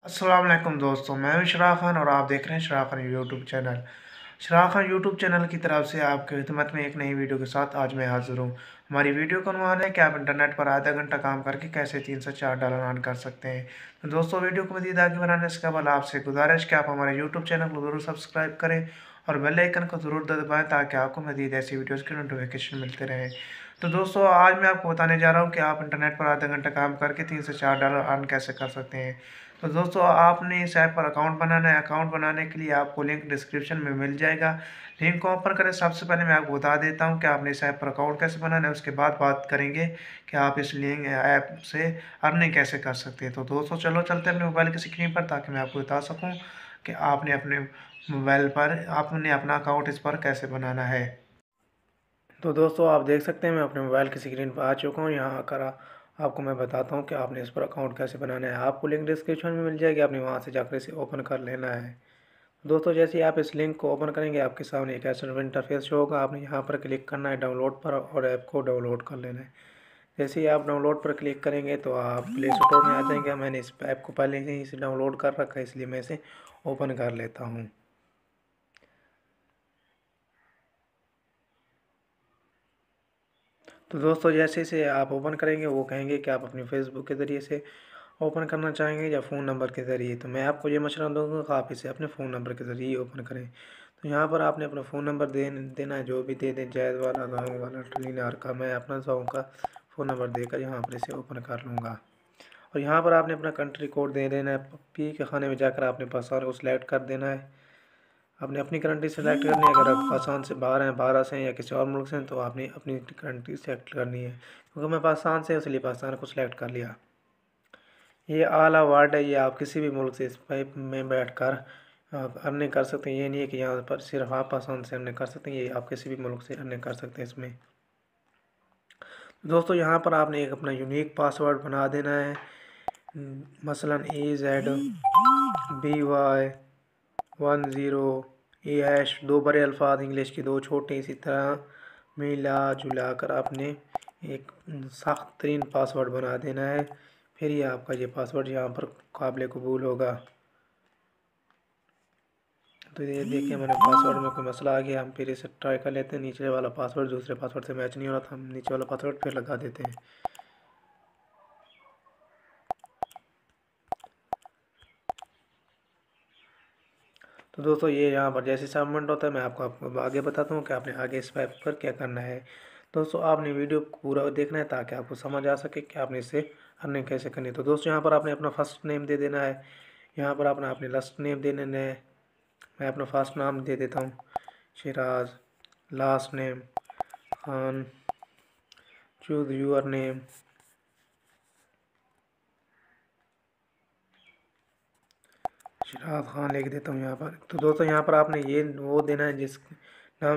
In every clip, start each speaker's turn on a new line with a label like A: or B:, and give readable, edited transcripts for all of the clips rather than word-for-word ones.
A: अस्सलाम वालेकुम दोस्तों, मैं हूं इशराक खान और आप देख रहे हैं Ishraq Khan YouTube channel. Ishraq Khan YouTube channel की तरफ से आपकी खिदमत में एक नई वीडियो के साथ आज मैं हाज़िर हूं। हमारी वीडियो का अनुमान है कि आप इंटरनेट पर आधा घंटा काम करके कैसे 3 से 4 डॉलर अर्न कर सकते हैं। तो दोस्तों, वीडियो को मज़ीद आगे बढ़ाने से कबल आपसे गुजारिश कि आप हमारे यूट्यूब चैनल को ज़रूर सब्सक्राइब करें और बेल आइकन को ज़रूर दबाएँ ताकि आपको मज़ीद ऐसी वीडियोज़ के नोटिफिकेशन मिलते रहें। तो दोस्तों, आज मैं आपको बताने जा रहा हूँ कि आप इंटरनेट पर आधा घंटा काम करके 3 से 4 डॉलर अर्न कैसे कर सकते हैं। तो दोस्तों, आपने इस ऐप पर अकाउंट बनाना है। अकाउंट बनाने के लिए आपको लिंक डिस्क्रिप्शन में मिल जाएगा। लिंक को ओपन करें। सबसे पहले मैं आपको बता देता हूँ कि आपने इस ऐप पर अकाउंट कैसे बनाना है। उसके बाद बात करेंगे कि आप इस लिंक ऐप से अर्निंग कैसे कर सकते हैं। तो दोस्तों, चलो चलते हैं अपने मोबाइल की स्क्रीन पर ताकि मैं आपको बता सकूँ कि आपने अपने मोबाइल पर आपने अपना अकाउंट इस पर कैसे बनाना है। तो दोस्तों, आप देख सकते हैं मैं अपने मोबाइल की स्क्रीन पर आ चुका हूँ। यहाँ आकर आपको मैं बताता हूँ कि आपने इस पर अकाउंट कैसे बनाना है। आपको लिंक डिस्क्रिप्शन में मिल जाएगी, आपने वहाँ से जाकर इसे ओपन कर लेना है। दोस्तों, जैसे ही आप इस लिंक को ओपन करेंगे आपके सामने एक ऐसा इंटरफेस शो होगा। आपने यहाँ पर क्लिक करना है डाउनलोड पर और ऐप को डाउनलोड कर लेना है। जैसे ही आप डाउनलोड पर क्लिक करेंगे तो आप प्ले स्टोर में आ जाएंगे। मैंने इस ऐप को पहले से ही इसे डाउनलोड कर रखा है, इसलिए मैं इसे ओपन कर लेता हूँ। तो दोस्तों, जैसे इसे आप ओपन करेंगे वो कहेंगे कि आप अपनी फेसबुक के ज़रिए से ओपन करना चाहेंगे या फ़ोन नंबर के ज़रिए। तो मैं आपको ये मशवरा दूंगा कि आप इसे अपने फ़ोन नंबर के ज़रिए ओपन करें। तो यहाँ पर आपने अपना फ़ोन नंबर देना है, जो भी दे दें, जैद वाला, गाँव वाला, टलीनार का। मैं अपना गाँव का फ़ोन नंबर देकर यहाँ पर इसे ओपन कर लूँगा। और यहाँ पर आपने अपना कंट्री कोड दे देना है। पी के खाने में जाकर आपने पाकिस्तान को सिलेक्ट कर देना है। आपने अपनी कंट्री सेलेक्ट करनी है। अगर आप पाकिस्तान से बाहर हैं, बाहर से हैं या किसी और मुल्क से हैं, तो आपने अपनी कंट्री सेलेक्ट करनी है। क्योंकि मैं पाकिस्तान से, इसलिए पाकिस्तान को सिलेक्ट कर लिया। ये आल अवार्ड है, ये आप किसी भी मुल्क से इस पाइप में बैठकर अर्निंग कर सकते हैं। ये नहीं है कि यहाँ पर सिर्फ आप पाकिस्तान से अर्निंग कर सकते हैं, ये आप किसी भी मुल्क से अर्निंग कर सकते हैं इसमें। दोस्तों, यहाँ पर आपने एक अपना यूनिक पासवर्ड बना देना है। मसलन AZBY10 दो बड़े अल्फाज इंग्लिश के, दो छोटे। इसी तरह मिला जुला कर आपने एक सख्त तरीन पासवर्ड बना देना है। फिर ये आपका ये पासवर्ड यहाँ पर काबिल कबूल होगा। तो ये देखिए, मैंने पासवर्ड में कोई मसला आ गया। हम फिर इसे ट्राई कर लेते हैं। नीचे वाला पासवर्ड दूसरे पासवर्ड से मैच नहीं हो रहा था, हम नीचे वाला पासवर्ड फिर लगा देते हैं। तो दोस्तों, ये यहाँ पर जैसे सबमिट होता है मैं आपको आगे बताता हूँ कि आपने आगे इस ऐप पर क्या करना है। दोस्तों, आपने वीडियो को पूरा देखना है ताकि आपको समझ आ सके कि आपने इसे अर्निंग कैसे करनी है। तो दोस्तों, यहाँ पर आपने अपना फर्स्ट नेम दे देना है। यहाँ पर आपने अपने लास्ट नेम दे देना है। मैं अपना फर्स्ट नाम दे देता हूँ Shiraz, last name Khan. Choose your name. Shiraz Khan लिख देता हूँ यहाँ पर। तो दोस्तों, यहाँ पर आपने ये वो देना है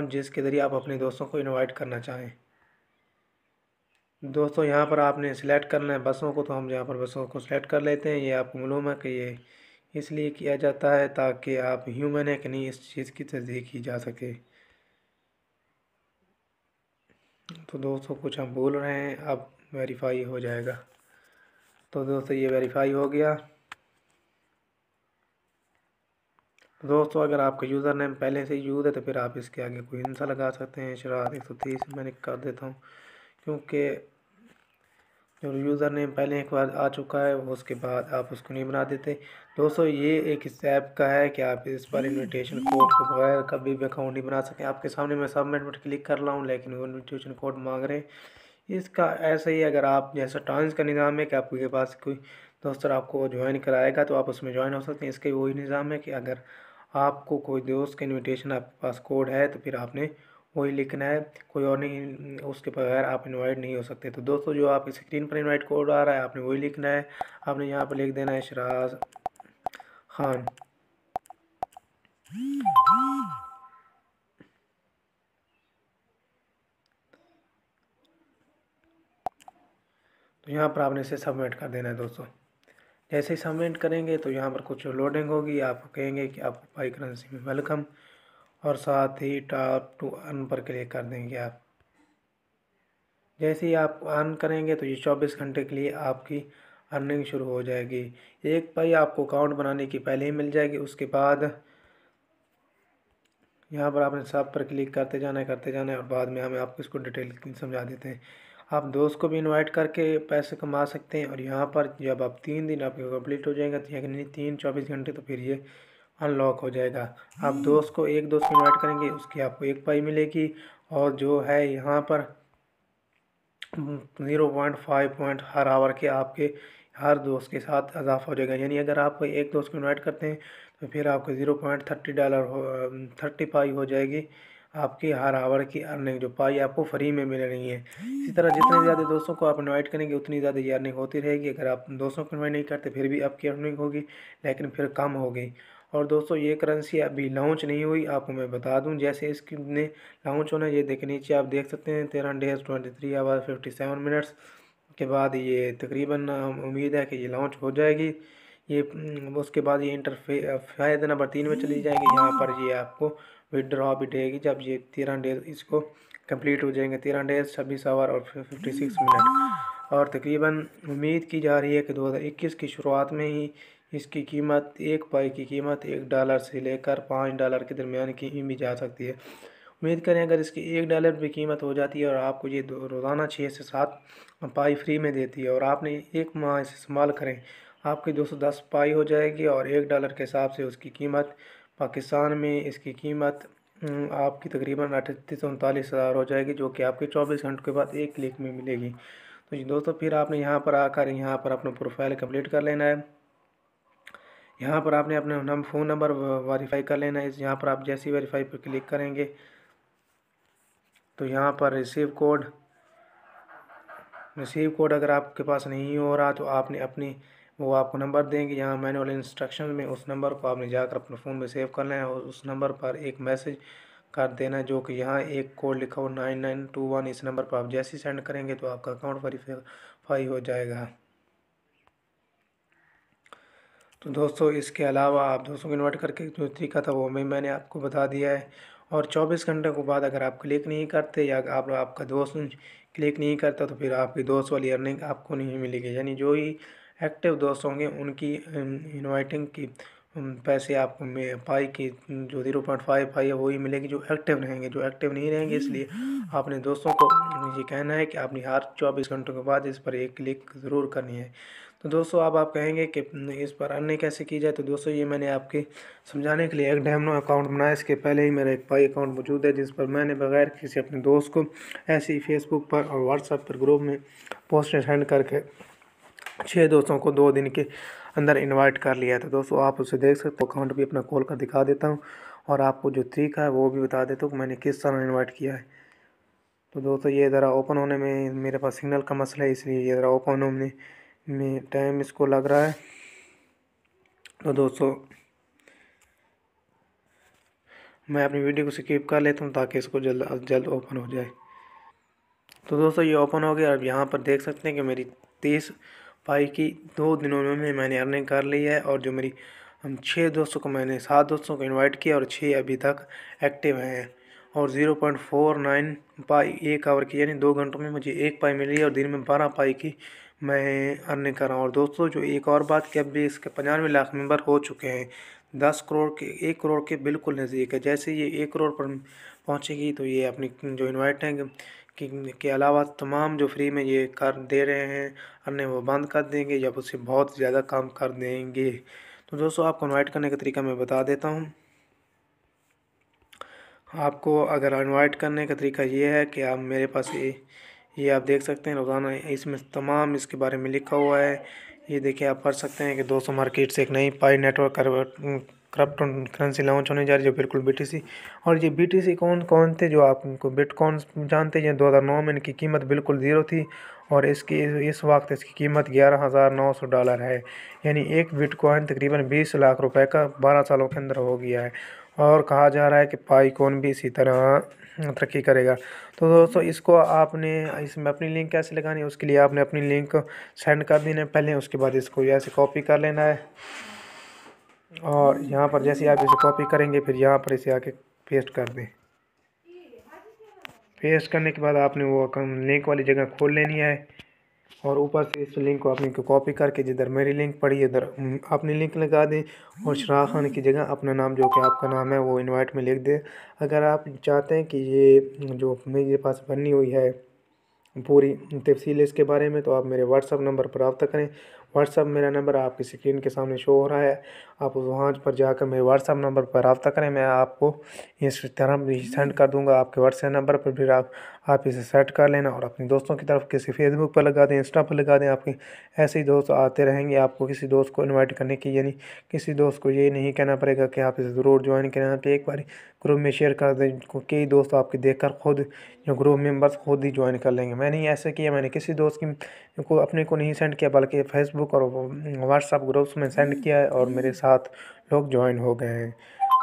A: जिसके ज़रिए आप अपने दोस्तों को इनवाइट करना चाहें। दोस्तों, यहाँ पर आपने सिलेक्ट करना है बसों को। तो हम यहाँ पर बसों को सिलेक्ट कर लेते हैं। ये आपको मालूम है कि ये इसलिए किया जाता है ताकि आप ह्यूमन है कि नहीं इस चीज़ की तस्दीक की जा सके। तो दोस्तों, कुछ हम भूल रहे हैं, अब वेरीफाई हो जाएगा। तो दोस्तों, ये वेरीफाई हो गया। दोस्तों, अगर आपका यूज़र नेम पहले से यूज़ है तो फिर आप इसके आगे कोई हिंसा लगा सकते हैं। शरारत 130 मैंने कर देता हूँ, क्योंकि जो यूज़र नेम पहले एक बार आ चुका है उसके बाद आप उसको नहीं बना देते। दोस्तों, ये एक इस ऐप का है कि आप इस पर इनविटेशन कोड के बगैर कभी भी अकाउंट नहीं बना सकें। आपके सामने मैं सबमिट पर क्लिक कर रहा हूँ, लेकिन वो इनविटेशन कोड मांग रहे हैं। इसका ऐसा ही, अगर आप जैसा ट्रांस का निज़ाम है कि आपके पास कोई दोस्त आपको ज्वाइन कराएगा तो आप उसमें ज्वाइन हो सकते हैं। इसका वही निज़ाम है कि अगर आपको कोई दोस्त का इनविटेशन आपके पास कोड है तो फिर आपने वही लिखना है, कोई और नहीं। उसके बगैर आप इनवाइट नहीं हो सकते। तो दोस्तों, जो आप स्क्रीन पर इनवाइट कोड आ रहा है आपने वही लिखना है। आपने यहाँ पर लिख देना है शराज खान। तो यहाँ पर आपने इसे सबमिट कर देना है। दोस्तों, जैसे ही सबमिट करेंगे तो यहाँ पर कुछ लोडिंग होगी। आपको कहेंगे कि आप पाई करेंसी में वेलकम, और साथ ही टॉप टू अर्न पर क्लिक कर देंगे आप। जैसे ही आप अर्न करेंगे तो ये 24 घंटे के लिए आपकी अर्निंग शुरू हो जाएगी। एक पाई आपको अकाउंट बनाने की पहले ही मिल जाएगी। उसके बाद यहाँ पर आपने सब पर क्लिक करते जाना है और बाद में हमें आपको इसको डिटेल समझा देते हैं। आप दोस्त को भी इनवाइट करके पैसे कमा सकते हैं। और यहाँ पर जब आप 3 दिन आपके कंप्लीट हो जाएगा, यानी 3-24 घंटे, तो फिर ये अनलॉक हो जाएगा। आप दोस्त को एक दोस्त को इनवाइट करेंगे, उसकी आपको 1 पाई मिलेगी। और जो है यहाँ पर 0.5 पॉइंट हर आवर के आपके हर दोस्त के साथ इजाफा हो जाएगा। यानी अगर आप एक दोस्त को इनवाइट करते हैं तो फिर आपको $0.30 30 पाई हो जाएगी आपकी हर आवर की अर्निंग, जो पाई आपको फ्री में मिल रही है। इसी तरह जितने ज़्यादा दोस्तों को आप इनवाइट करेंगे उतनी ज़्यादा ये अर्निंग होती रहेगी। अगर आप दोस्तों को इनवाइट नहीं करते फिर भी आपकी अर्निंग होगी, लेकिन फिर कम होगी। और दोस्तों ये करेंसी अभी लॉन्च नहीं हुई, आपको मैं बता दूं। जैसे इसकी ने लॉन्च होना, ये देखिए नीचे आप देख सकते हैं 13 डेज 23 आवर 57 मिनट्स के बाद ये तकरीबन उम्मीद है कि ये लॉन्च हो जाएगी। ये उसके बाद ये इंटरफेस नंबर 3 में चली जाएगी। यहाँ पर ये आपको विड्रॉ भी देगी जब ये 13 डेज इसको कंप्लीट हो जाएंगे। 13 डेज 26 आवर और 56 मिनट। और तकरीबन उम्मीद की जा रही है कि 2021 की शुरुआत में ही इसकी कीमत 1 पाई की कीमत $1 से लेकर $5 के दरमियान की भी जा सकती है। उम्मीद करें अगर इसकी $1 भी कीमत हो जाती है और आपको ये रोज़ाना 6 से 7 पाई फ्री में देती है और आपने 1 माह इसे इस्तेमाल करें, आपकी 210 पाई हो जाएगी। और $1 के हिसाब से उसकी कीमत पाकिस्तान में इसकी कीमत आपकी तकरीबन 38-39 हज़ार हो जाएगी, जो कि आपके 24 घंटों के बाद 1 क्लिक में मिलेगी। तो दोस्तों फिर आपने यहाँ पर आकर यहाँ पर अपना प्रोफाइल कंप्लीट कर लेना है। यहाँ पर आपने अपना फ़ोन नंबर वेरीफाई कर लेना है। यहाँ पर आप जैसे ही वेरीफाई पर क्लिक करेंगे तो यहाँ पर रिसीव कोड अगर आपके पास नहीं हो रहा तो आपने अपनी वो आपको नंबर देंगे यहाँ मैनुअल इंस्ट्रक्शन में, उस नंबर को आपने जाकर अपने फ़ोन में सेव करना है और उस नंबर पर एक मैसेज कर देना है, जो कि यहाँ एक कोड लिखा हो 9921। इस नंबर पर आप जैसे ही सेंड करेंगे तो आपका अकाउंट वेरीफाई हो जाएगा। तो दोस्तों इसके अलावा आप दोस्तों को इन्वाइट करके जो तरीका था वो मैंने आपको बता दिया है। और 24 घंटे के बाद अगर आप क्लिक नहीं करते या आपका दोस्त क्लिक नहीं करता तो फिर आपकी दोस्त वाली अर्निंग आपको नहीं मिलेगी। यानी जो ही एक्टिव दोस्त होंगे उनकी इनवाइटिंग की पैसे आपको पाई की जो 0.5 पाई है वही मिलेगी जो एक्टिव रहेंगे। जो एक्टिव नहीं रहेंगे, इसलिए आपने दोस्तों को ये कहना है कि आपने हर 24 घंटों के बाद इस पर एक क्लिक ज़रूर करनी है। तो दोस्तों अब आप कहेंगे कि इस पर अर्निंग कैसे की जाए, तो दोस्तों ये मैंने आपके समझाने के लिए एक डेमो अकाउंट बनाया। इसके पहले ही मेरा एक पाई अकाउंट मौजूद है जिस पर मैंने बगैर किसी अपने दोस्त को ऐसे ही फेसबुक पर और व्हाट्सएप पर ग्रुप में पोस्ट सेंड करके 6 दोस्तों को 2 दिन के अंदर इनवाइट कर लिया है। तो दोस्तों आप उसे देख सकते हो, अकाउंट भी अपना खोल कर दिखा देता हूँ और आपको जो तरीका है वो भी बता देता हूँ कि मैंने किस तरह इन्वाइट किया है। तो दोस्तों ये ज़रा ओपन होने में मेरे पास सिग्नल का मसला है, इसलिए ये ज़रा ओपन होने में टाइम इसको लग रहा है। तो दोस्तों मैं अपनी वीडियो को स्किप कर लेता हूँ ताकि इसको जल्द ओपन हो जाए। तो दोस्तों ये ओपन हो गया। अब यहाँ पर देख सकते हैं कि मेरी 30 पाई की 2 दिनों में मैंने अर्निंग कर ली है। और जो मेरी 6 दोस्तों को मैंने 7 दोस्तों को इनवाइट किया और 6 अभी तक एक्टिव हैं। और 0.49 पाई 1 आवर की, यानी 2 घंटों में मुझे 1 पाई मिली है और दिन में 12 पाई की मैं अर्निंग कर रहा हूँ। और दोस्तों जो एक और बात कि अभी इसके 95 लाख मेंबर हो चुके हैं। 10 करोड़ के 1 करोड़ के बिल्कुल नज़दीक है। जैसे ये 1 करोड़ पर पहुँचेगी तो ये अपनी जो इन्वाइट हैं के अलावा तमाम जो फ्री में ये कर दे रहे हैं अन्य वो बंद कर देंगे या उससे बहुत ज़्यादा कम कर देंगे। तो दोस्तों आपको इनवाइट करने का तरीका मैं बता देता हूँ। आपको अगर इनवाइट करने का तरीका ये है कि आप मेरे पास ये आप देख सकते हैं रोज़ाना इसमें तमाम इसके बारे में लिखा हुआ है। ये देखिए आप पढ़ सकते हैं कि दोस्तों मार्केट से एक नई पाई नेटवर्क क्रिप्टो करेंसी लॉन्च होने जा रही है जो बिल्कुल BTC। और ये BTC कौन कौन थे जो आपको बिटकॉइन जानते हैं। 2009 में इनकी कीमत बिल्कुल ज़ीरो थी और इस वक्त इसकी कीमत $11,900 है। यानी एक बिटकॉइन तकरीबन 20 लाख रुपए का 12 सालों के अंदर हो गया है। और कहा जा रहा है कि पाईकॉइन भी इसी तरह तरक्की करेगा। तो दोस्तों इसको आपने इसमें अपनी लिंक कैसे लगानी है, उसके लिए आपने अपनी लिंक सेंड कर देना है पहले। उसके बाद इसको ऐसे कॉपी कर लेना है और यहाँ पर जैसे आप इसे कॉपी करेंगे फिर यहाँ पर इसे आके पेस्ट कर दें। पेस्ट करने के बाद आपने वो लिंक वाली जगह खोल लेनी है। और ऊपर से इस लिंक को अपनी को कॉपी करके जिधर मेरी लिंक पड़ी है उधर अपनी लिंक लगा दें और चिराग खान की जगह अपना नाम जो कि आपका नाम है वो इनवाइट में लिख दें। अगर आप चाहते हैं कि ये जो मेरे पास बनी हुई है पूरी तफसील इसके बारे में, तो आप मेरे व्हाट्सअप नंबर पर रब्ता करें। व्हाट्सअप मेरा नंबर आपकी स्क्रीन के सामने शो हो रहा है, आप वहाँ पर जाकर मेरे व्हाट्सअप नंबर पर रब्ता करें। मैं आपको इस तरह भी सेंड कर दूँगा आपके व्हाट्सएप नंबर पर, फिर आप इसे सेट कर लेना और अपने दोस्तों की तरफ किसी फेसबुक पर लगा दें, इंस्टा पर लगा दें। आपके ऐसे ही दोस्त आते रहेंगे, आपको किसी दोस्त को इन्वाइट करने की यानी किसी दोस्त को ये नहीं कहना पड़ेगा कि आप इसे ज़रूर ज्वाइन करें। आप एक बार ग्रुप में शेयर कर दें, कई दोस्त आपके देखकर खुद जो ग्रुप मेंबर्स खुद ही ज्वाइन कर लेंगे। मैंने ऐसे किया, मैंने किसी दोस्त की को अपने को नहीं सेंड किया बल्कि फेसबुक और व्हाट्सअप ग्रुप्स में सेंड किया है और मेरे साथ लोग ज्वाइन हो गए हैं।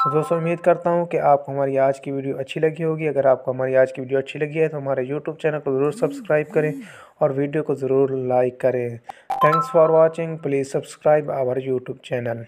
A: तो दोस्तों उम्मीद करता हूँ कि आपको हमारी आज की वीडियो अच्छी लगी होगी। अगर आपको हमारी आज की वीडियो अच्छी लगी है तो हमारे यूट्यूब चैनल को ज़रूर सब्सक्राइब करें और वीडियो को ज़रूर लाइक करें। Thanks for watching, please subscribe our YouTube channel.